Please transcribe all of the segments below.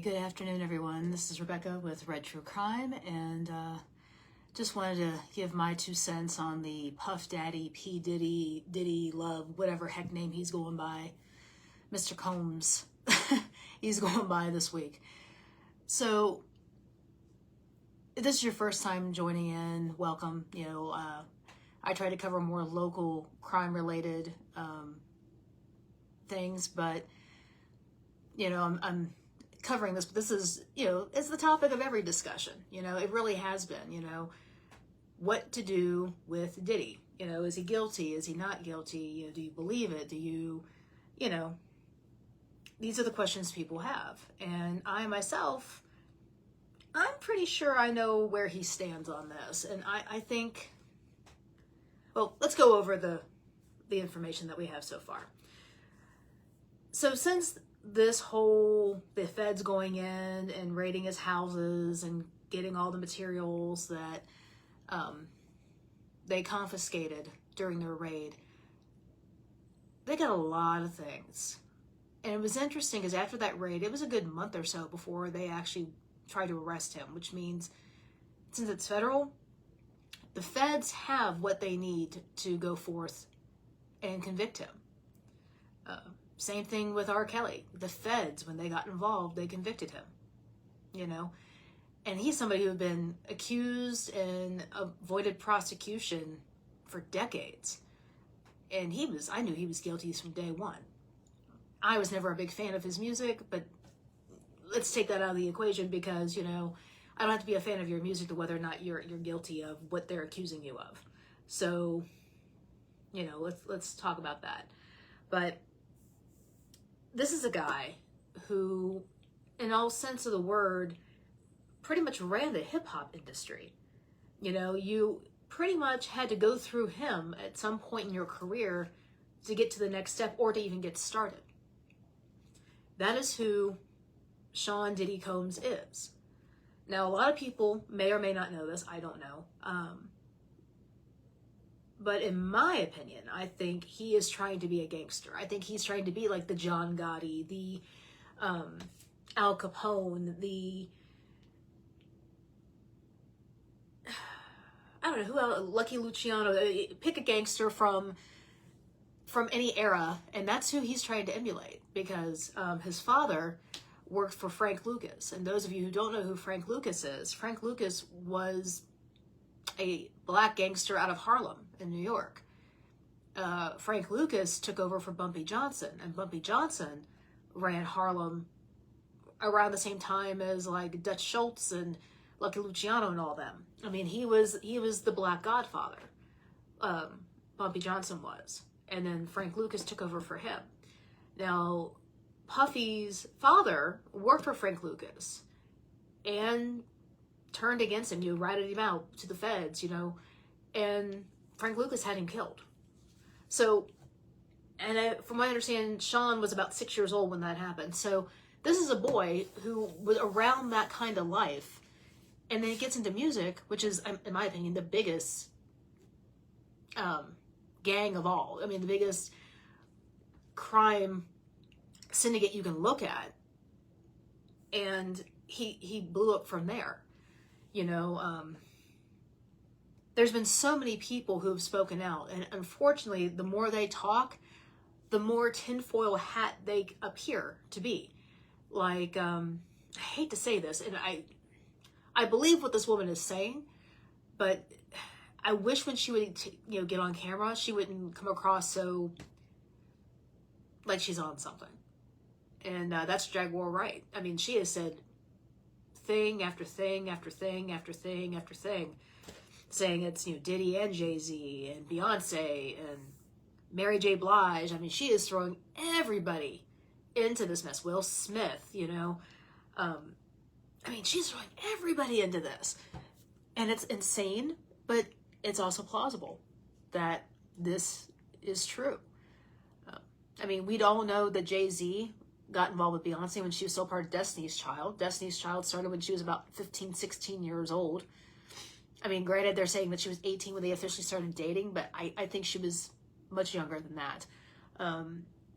good afternoon, everyone. This is Rebecca with Red True Crime, and just wanted to give my 2 cents on the Puff Daddy, P. Diddy, Love, whatever heck name he's going by, Mr. Combs, he's going by this week. So, if this is your first time joining in, welcome. I try to cover more local crime-related things, but, I'm covering this, but this is, it's the topic of every discussion. It really has been, what to do with Diddy. Is he guilty? Is he not guilty? Do you believe it? Do you, these are the questions people have. And I myself, I'm pretty sure I know where he stands on this. And I think, well, let's go over the information that we have so far. So since the feds going in and raiding his houses and getting all the materials that they confiscated during their raid, they got a lot of things. And it was interesting because after that raid, it was a good month or so before they actually tried to arrest him, which means since it's federal, the feds have what they need to go forth and convict him. Same thing with R. Kelly. The feds, when they got involved, they convicted him, And he's somebody who had been accused and avoided prosecution for decades. And I knew he was guilty from day one. I was never a big fan of his music, but let's take that out of the equation because, I don't have to be a fan of your music to whether or not you're guilty of what they're accusing you of. So, let's talk about that. But this is a guy who, in all sense of the word, pretty much ran the hip-hop industry. You pretty much had to go through him at some point in your career to get to the next step or to even get started. That is who Sean Diddy Combs is. Now, a lot of people may or may not know this. I don't know. But in my opinion, I think he is trying to be a gangster. I think he's trying to be like the John Gotti, the Al Capone, I don't know who else, Lucky Luciano. Pick a gangster from any era, and that's who he's trying to emulate because his father worked for Frank Lucas. And those of you who don't know who Frank Lucas is, Frank Lucas was a black gangster out of Harlem in New York. Frank Lucas took over for Bumpy Johnson, and Bumpy Johnson ran Harlem around the same time as like Dutch Schultz and Lucky Luciano and all them. I mean, he was the Black Godfather. Bumpy Johnson was, and then Frank Lucas took over for him. Now, Puffy's father worked for Frank Lucas, and turned against him, ratted him out to the feds, and Frank Lucas had him killed. So, and from what I understand, Sean was about 6 years old when that happened. So this is a boy who was around that kind of life, and then he gets into music, which is, in my opinion, the biggest gang of all. I mean, the biggest crime syndicate you can look at. And he blew up from there. There's been so many people who have spoken out, and unfortunately, the more they talk, the more tinfoil hat they appear to be. Like, I hate to say this, and I believe what this woman is saying, but I wish when she would, get on camera, she wouldn't come across so like she's on something. And that's Jaguar Wright. I mean, she has said thing after thing after thing after thing after thing, saying it's Diddy and Jay-Z and Beyonce and Mary J. Blige. I mean, she is throwing everybody into this mess. Will Smith, I mean, she's throwing everybody into this, and it's insane, but it's also plausible that this is true. I mean, we'd all know that Jay-Z got involved with Beyonce when she was still part of Destiny's Child. Destiny's Child started when she was about 15, 16 years old. I mean, granted, they're saying that she was 18 when they officially started dating, but I think she was much younger than that.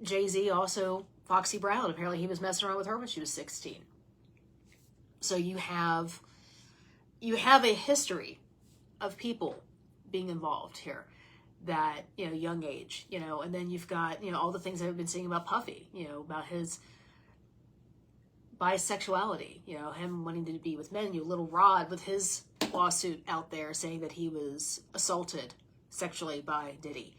Jay-Z also, Foxy Brown, apparently he was messing around with her when she was 16. So you have a history of people being involved here that, young age, and then you've got, all the things that I've been saying about Puffy, about his bisexuality, him wanting to be with men, Little Rod with his lawsuit out there saying that he was assaulted sexually by Diddy.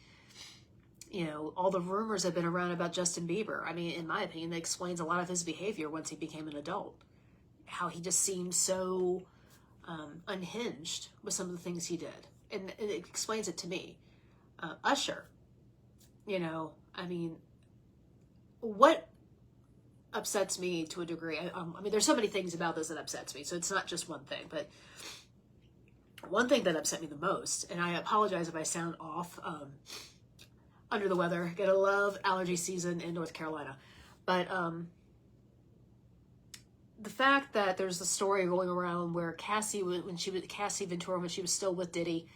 All the rumors have been around about Justin Bieber. I mean, in my opinion, that explains a lot of his behavior once he became an adult. How he just seemed so unhinged with some of the things he did. And it explains it to me. Usher, I mean, what upsets me to a degree, I mean, there's so many things about this that upsets me, so it's not just one thing, but one thing that upset me the most, and I apologize if I sound off, under the weather, gotta love allergy season in North Carolina, but the fact that there's a story going around where Cassie Ventura, when she was still with Diddy,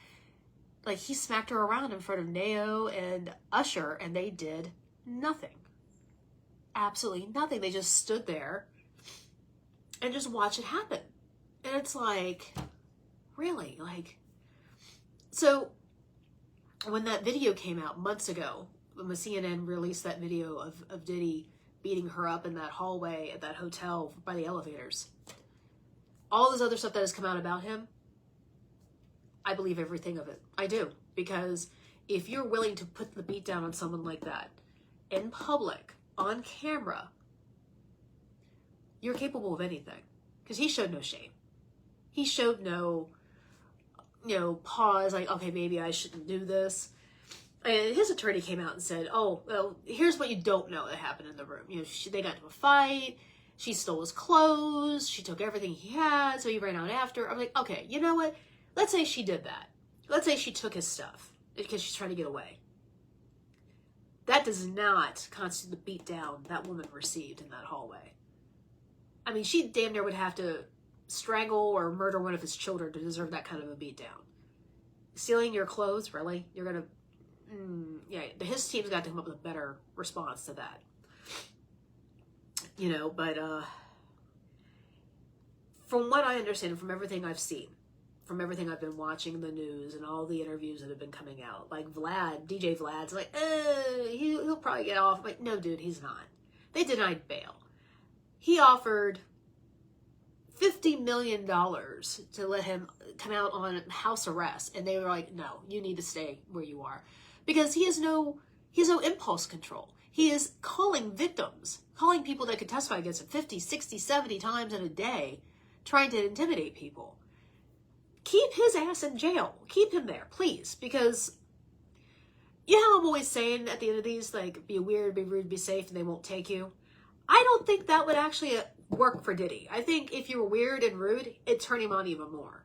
like, he smacked her around in front of Neo and Usher, and they did nothing. Absolutely nothing. They just stood there and just watched it happen. And it's like, really? Like, so when that video came out months ago, when the CNN released that video of Diddy beating her up in that hallway at that hotel by the elevators, all this other stuff that has come out about him, I believe everything of it. I do. Because if you're willing to put the beat down on someone like that in public, on camera, you're capable of anything. Because he showed no shame. He showed no, pause, like, okay, maybe I shouldn't do this. And his attorney came out and said, oh, well, here's what you don't know that happened in the room. They got into a fight. She stole his clothes. She took everything he had, so he ran out after. I'm like, okay, you know what? Let's say she did that. Let's say she took his stuff because she's trying to get away. That does not constitute the beatdown that woman received in that hallway. I mean, she damn near would have to strangle or murder one of his children to deserve that kind of a beatdown. Stealing your clothes, really? You're going to... yeah, his team's got to come up with a better response to that. But from what I understand, from everything I've seen, from everything I've been watching in the news and all the interviews that have been coming out, like DJ Vlad's like, he'll probably get off. I'm like, no, dude, he's not. They denied bail. He offered $50 million to let him come out on house arrest, and they were like, no, you need to stay where you are. Because he has no impulse control. He is calling victims, calling people that could testify against him 50, 60, 70 times in a day, trying to intimidate people. Keep his ass in jail. Keep him there, please. Because, you know how I'm always saying at the end of these, like, be weird, be rude, be safe, and they won't take you? I don't think that would actually work for Diddy. I think if you were weird and rude, it'd turn him on even more.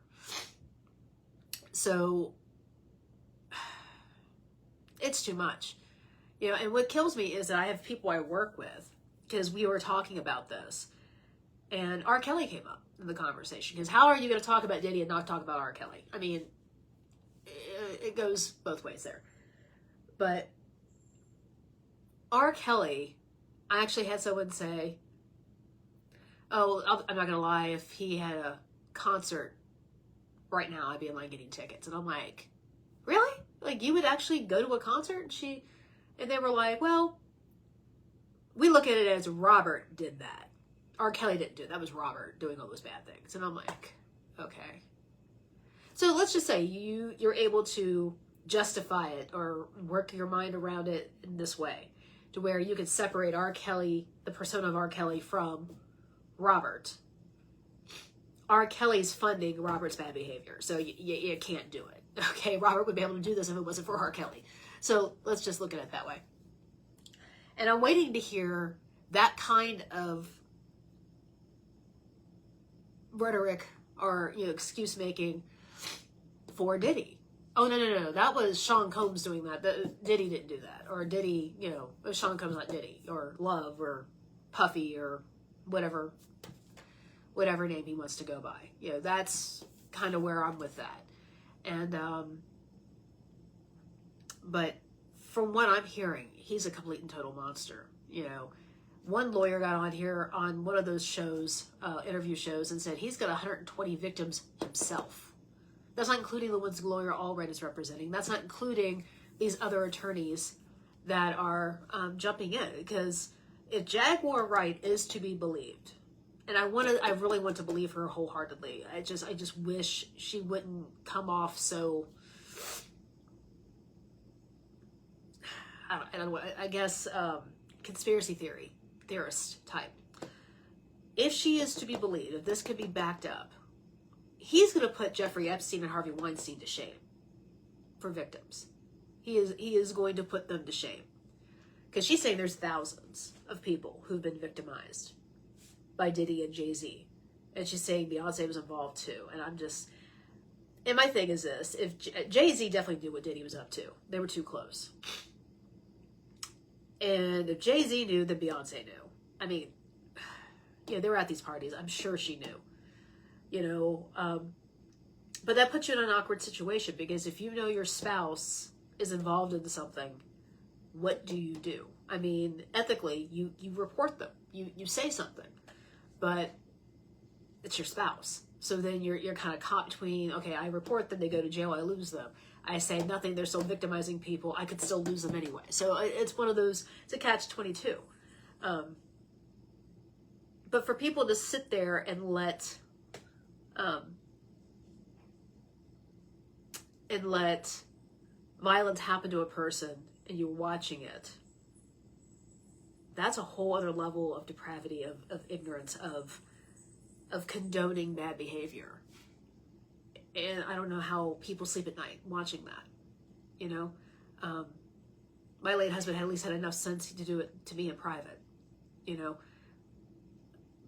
So, it's too much. And what kills me is that I have people I work with, because we were talking about this, and R. Kelly came up in the conversation. Because how are you going to talk about Diddy and not talk about R. Kelly? I mean, it goes both ways there. But R. Kelly, I actually had someone say, oh, I'm not going to lie, if he had a concert right now, I'd be in line getting tickets. And I'm like, really? Like, you would actually go to a concert? And they were like, well, we look at it as Robert did that. R. Kelly didn't do it. That was Robert doing all those bad things. And I'm like, okay. So let's just say you're able to justify it or work your mind around it in this way, to where you can separate R. Kelly, the persona of R. Kelly, from Robert. R. Kelly's funding Robert's bad behavior, so you can't do it. Okay, Robert would be able to do this if it wasn't for R. Kelly. So let's just look at it that way. And I'm waiting to hear that kind of rhetoric or excuse making for Diddy. Oh no, that was Sean Combs doing that. Diddy didn't do that. Or Diddy, it was Sean Combs, not Diddy, or Love, or Puffy, or whatever name he wants to go by. That's kind of where I'm with that. And but from what I'm hearing, he's a complete and total monster. One lawyer got on here on one of those shows, interview shows, and said he's got 120 victims himself. That's not including the ones Gloria Allred is representing. That's not including these other attorneys that are jumping in. Because if Jaguar Wright is to be believed, and I really want to believe her wholeheartedly. I just wish she wouldn't come off so. I don't know. I guess conspiracy theorist type. If she is to be believed, if this could be backed up, he's going to put Jeffrey Epstein and Harvey Weinstein to shame for victims. He is going to put them to shame, because she's saying there's thousands of people who've been victimized by Diddy and Jay-Z. And she's saying Beyonce was involved too. And and my thing is this, if Jay-Z definitely knew what Diddy was up to. They were too close. And if Jay-Z knew, then Beyonce knew. I mean, yeah, they were at these parties. I'm sure she knew. You know, but that puts you in an awkward situation, because if you know your spouse is involved in something, what do you do? I mean, ethically, you report them. You say something. But it's your spouse. So then you're kind of caught between, okay, I report them, they go to jail, I lose them. I say nothing, they're still victimizing people, I could still lose them anyway. So it's one of those, it's a catch-22. But for people to sit there and let violence happen to a person and you're watching it, that's a whole other level of depravity, of ignorance, of condoning bad behavior. And I don't know how people sleep at night watching that, you know. My late husband had at least had enough sense to do it to me in private, you know.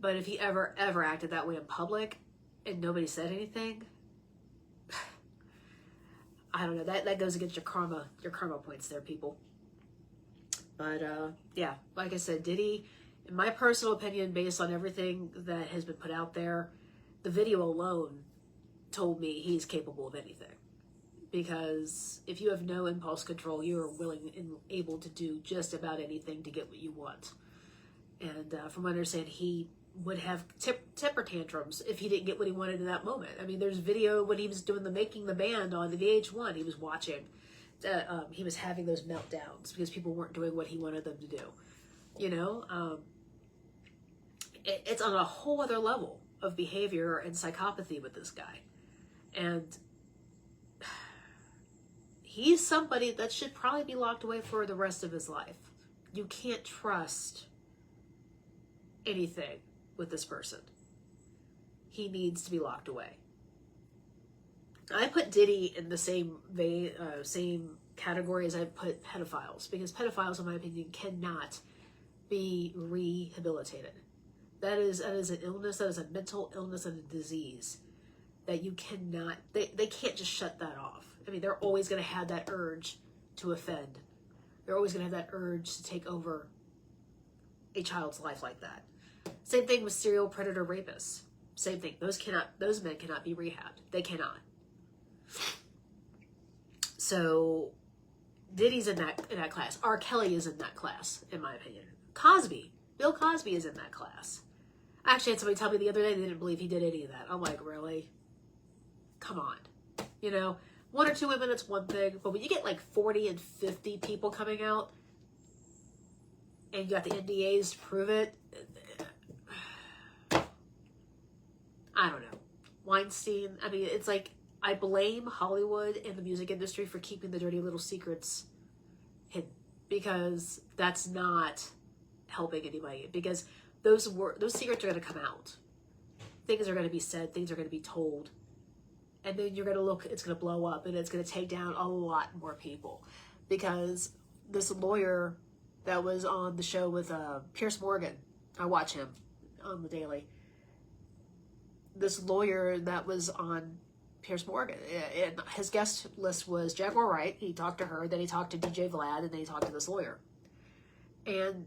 But if he ever acted that way in public and nobody said anything, I don't know, that goes against your karma points there, people. But yeah, like I said, Diddy, in my personal opinion, based on everything that has been put out there, the video alone told me he's capable of anything. Because if you have no impulse control, you are willing and able to do just about anything to get what you want. And from what I understand, he would have temper tantrums if he didn't get what he wanted in that moment. I mean, there's video when he was doing the Making the Band on the VH1, he was watching. He was having those meltdowns because people weren't doing what he wanted them to do. You know, it's on a whole other level of behavior and psychopathy with this guy. And he's somebody that should probably be locked away for the rest of his life. You can't trust anything with this person. He needs to be locked away. I put Diddy in the same category as I put pedophiles, because pedophiles, in my opinion, cannot be rehabilitated. That is an illness, that is a mental illness and a disease that you cannot, they can't just shut that off. I mean, they're always going to have that urge to offend. They're always going to have that urge to take over a child's life like that. Same thing with serial predator rapists. Same thing. Those men cannot be rehabbed. They cannot. So Diddy's in that class. R. Kelly is in that class, in my opinion. Bill Cosby is in that class. I actually had somebody tell me the other day they didn't believe he did any of that. I'm like, really? Come on. You know, one or two women, it's one thing, but when you get like 40 and 50 people coming out and you got the NDAs to prove it, I don't know. Weinstein, I mean, it's like, I blame Hollywood and the music industry for keeping the dirty little secrets hidden, because that's not helping anybody, because those secrets are going to come out. Things are going to be said, things are going to be told, and then you're going to look, it's going to blow up, and it's going to take down a lot more people. Because this lawyer that was on the show with Piers Morgan, I watch him on the daily. This lawyer that was on Piers Morgan, and his guest list was Jaguar Wright. He talked to her, then he talked to DJ Vlad, and then he talked to this lawyer. And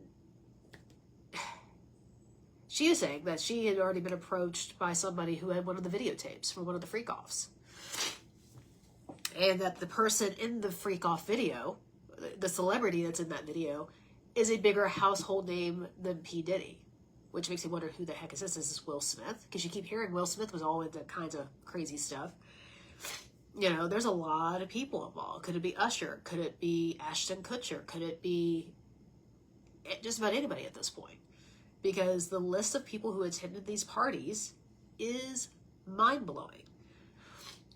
she is saying that she had already been approached by somebody who had one of the videotapes from one of the freak-offs. And that the person in the freak-off video, the celebrity that's in that video, is a bigger household name than P. Diddy, which makes me wonder who the heck is this? Is this Will Smith? Because you keep hearing Will Smith was all into kinds of crazy stuff. You know, there's a lot of people involved. Could it be Usher? Could it be Ashton Kutcher? Could it be just about anybody at this point? Because the list of people who attended these parties is mind-blowing.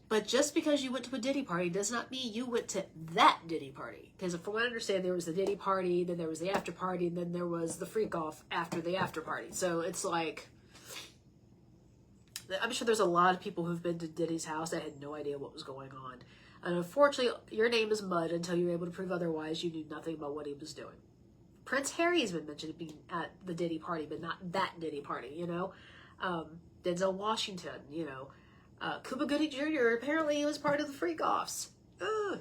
But just because you went to a Diddy party does not mean you went to that Diddy party. Because from what I understand, there was the Diddy party, then there was the after party, and then there was the freak off after the after party. So it's like, I'm sure there's a lot of people who've been to Diddy's house that had no idea what was going on. And unfortunately, your name is mud until you're able to prove otherwise. You knew nothing about what he was doing. Prince Harry has been mentioned being at the Diddy party, but not that Diddy party, you know? Denzel Washington, you know? Cuba Gooding Jr. apparently was part of the freak-offs.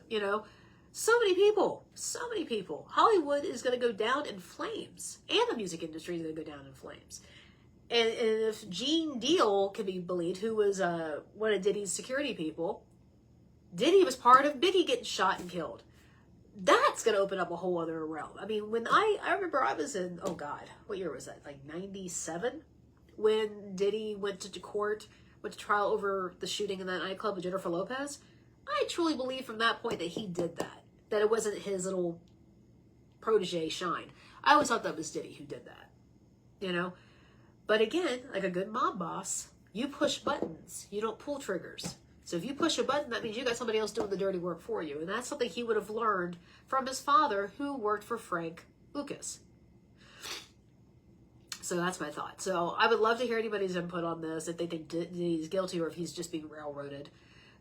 You know? So many people. So many people. Hollywood is going to go down in flames. And the music industry is going to go down in flames. And if Gene Deal can be believed, who was one of Diddy's security people, Diddy was part of Biggie getting shot and killed. That's going to open up a whole other realm. I mean, when I remember I was in, oh God, what year was that? Like 97? When Diddy went to court, went to trial over the shooting in that nightclub with Jennifer Lopez. I truly believe from that point that he did that. That it wasn't his little protege Shine. I always thought that was Diddy who did that. You know? But again, like a good mob boss, you push buttons. You don't pull triggers. So if you push a button, that means you got somebody else doing the dirty work for you. And that's something he would have learned from his father, who worked for Frank Lucas. So that's my thought. So I would love to hear anybody's input on this, if they think he's guilty or if he's just being railroaded.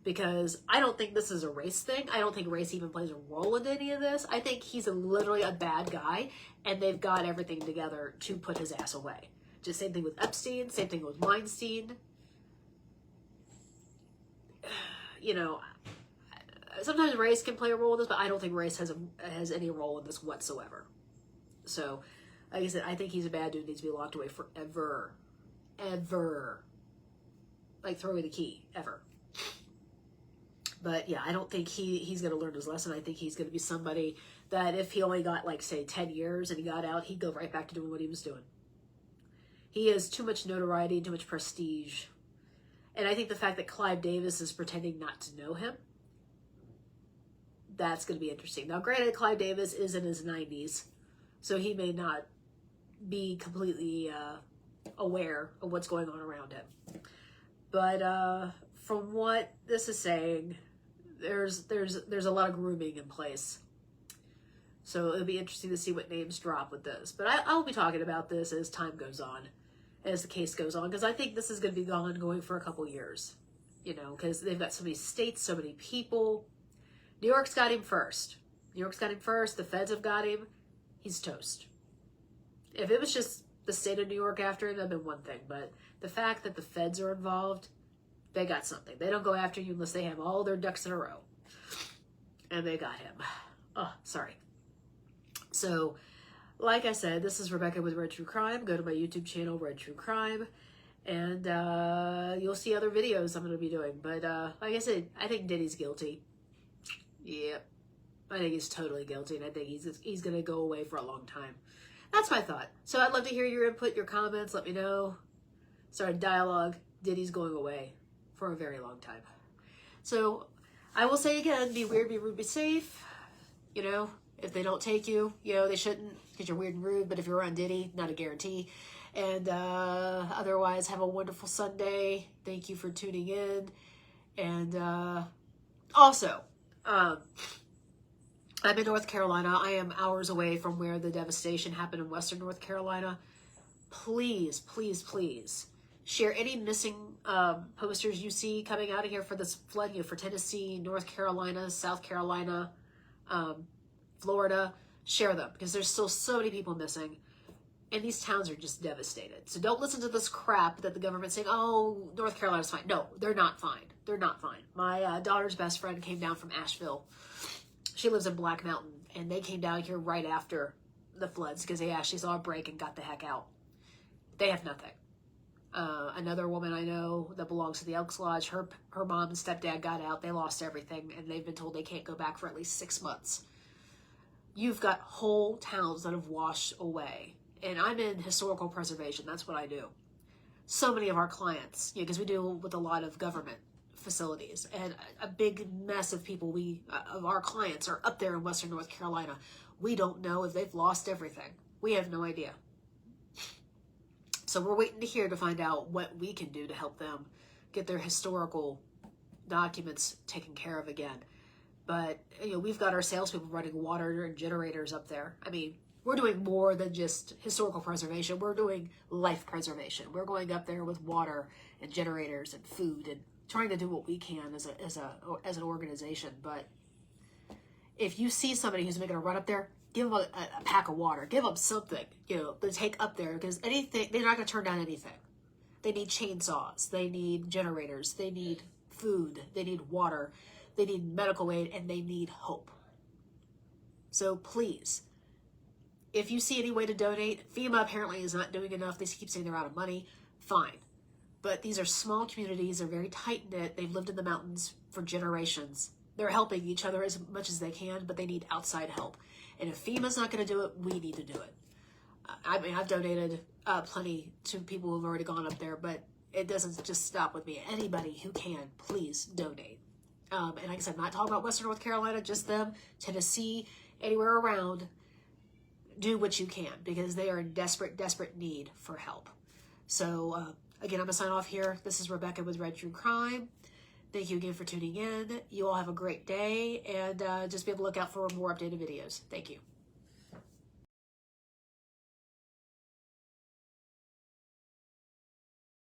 Because I don't think this is a race thing. I don't think race even plays a role in any of this. I think he's literally a bad guy, and they've got everything together to put his ass away. Just same thing with Epstein, same thing with Weinstein. You know, sometimes race can play a role in this, but I don't think race has any role in this whatsoever. So, like I said, I think he's a bad dude, needs to be locked away forever. Ever. Like, throw away the key. Ever. But, yeah, I don't think he's going to learn his lesson. I think he's going to be somebody that if he only got, like, say, 10 years and he got out, he'd go right back to doing what he was doing. He has too much notoriety and too much prestige. And I think the fact that Clive Davis is pretending not to know him, that's going to be interesting. Now, granted, Clive Davis is in his 90s, so he may not be completely aware of what's going on around him. But from what this is saying, there's a lot of grooming in place. So it'll be interesting to see what names drop with this. But I'll be talking about this as time goes on, as the case goes on, because I think this is going to be ongoing for a couple years. You know, because they've got so many states, so many people. New York's got him first. New York's got him first. The feds have got him. He's toast. If it was just the state of New York after him, that'd been one thing. But the fact that the feds are involved, they got something. They don't go after you unless they have all their ducks in a row. And they got him. Oh, sorry. So, like I said, this is Rebecca with Red True Crime. Go to my YouTube channel, Red True Crime. And you'll see other videos I'm going to be doing. But like I said, I think Diddy's guilty. Yep. I think he's totally guilty. And I think he's going to go away for a long time. That's my thought. So I'd love to hear your input, your comments. Let me know. Start a dialogue. Diddy's going away for a very long time. So I will say again, be weird, be rude, be safe. You know, if they don't take you, you know, they shouldn't because you're weird and rude. But if you're on Diddy, not a guarantee. And otherwise, have a wonderful Sunday. Thank you for tuning in. And also, I'm in North Carolina. I am hours away from where the devastation happened in Western North Carolina. Please, please, please share any missing posters you see coming out of here for this flood, you know, for Tennessee, North Carolina, South Carolina, Florida. Share them because there's still so many people missing. And these towns are just devastated. So don't listen to this crap that the government's saying, oh, North Carolina's fine. No, they're not fine. They're not fine. My daughter's best friend came down from Asheville. She lives in Black Mountain, and they came down here right after the floods because they actually saw a break and got the heck out. They have nothing. Another woman I know that belongs to the Elks Lodge, her mom and stepdad got out. They lost everything, and they've been told they can't go back for at least 6 months. you've got whole towns that have washed away. And I'm in historical preservation. That's what I do. So many of our clients, because we deal with a lot of government facilities, and a big mess of people, of our clients are up there in Western North Carolina. We don't know if they've lost everything. We have no idea. So we're waiting to hear to find out what we can do to help them get their historical documents taken care of again. But, we've got our salespeople running water and generators up there. I mean, we're doing more than just historical preservation. We're doing life preservation. We're going up there with water and generators and food and trying to do what we can as an organization. But if you see somebody who's making a run up there, give them a pack of water. Give them something, to take up there, because anything, they're not going to turn down anything. They need chainsaws. They need generators. They need food. They need water. They need medical aid, and they need hope. So please, if you see any way to donate, FEMA apparently is not doing enough. They keep saying they're out of money. Fine. But these are small communities. They're very tight-knit. They've lived in the mountains for generations. They're helping each other as much as they can, but they need outside help. And if FEMA's not going to do it, we need to do it. I mean, I've donated plenty to people who've already gone up there, but it doesn't just stop with me. Anybody who can, please donate. And like I said, I'm not talking about Western North Carolina, just them, Tennessee, anywhere around. Do what you can, because they are in desperate, desperate need for help. So, again, I'm going to sign off here. This is Rebecca with Red True Crime. Thank you again for tuning in. You all have a great day, and just be able to look out for more updated videos. Thank you.